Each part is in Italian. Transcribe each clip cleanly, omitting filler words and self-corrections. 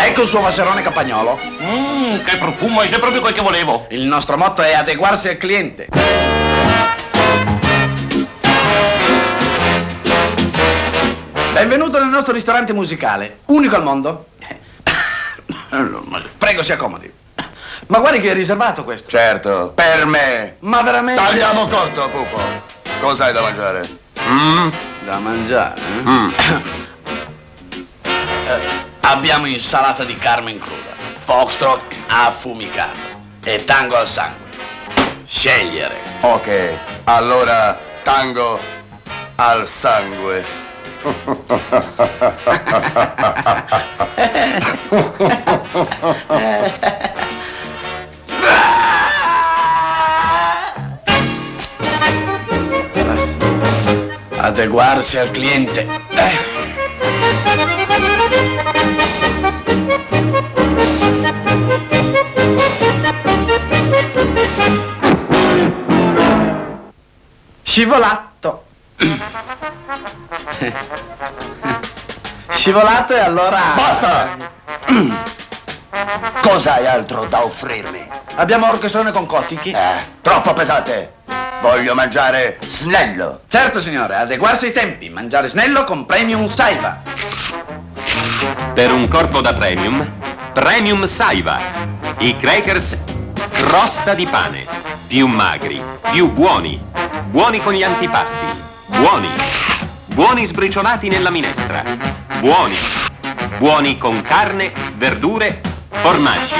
Ecco il suo vasserone campagnolo. Che profumo, è proprio quel che volevo. Il nostro motto è adeguarsi al cliente. Benvenuto nel nostro ristorante musicale, unico al mondo. Prego, si accomodi. Ma guardi che è riservato questo. Certo, per me. Ma veramente? Tagliamo corto, pupo. Cosa hai da mangiare? Da mangiare? Abbiamo insalata di Carmen cruda, foxtrot affumicato e tango al sangue. Scegliere. Ok, allora tango al sangue. Adeguarsi al cliente. Scivolato. Scivolato e allora... Basta! Cosa hai altro da offrirmi? Abbiamo orchestrone con cottichi. Troppo pesante. Voglio mangiare snello. Certo, signore, adeguarsi ai tempi. Mangiare snello con Premium Saiva. Per un corpo da premium, Premium Saiva. I crackers crosta di pane. Più magri, più buoni. Buoni con gli antipasti. Buoni. Buoni sbriciolati nella minestra. Buoni. Buoni con carne, verdure, formaggi.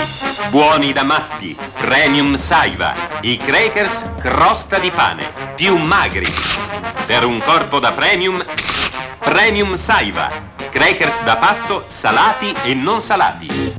Buoni da matti. Premium Saiva. I crackers crosta di pane. Più magri. Per un corpo da premium, Premium Saiva. Crackers da pasto salati e non salati.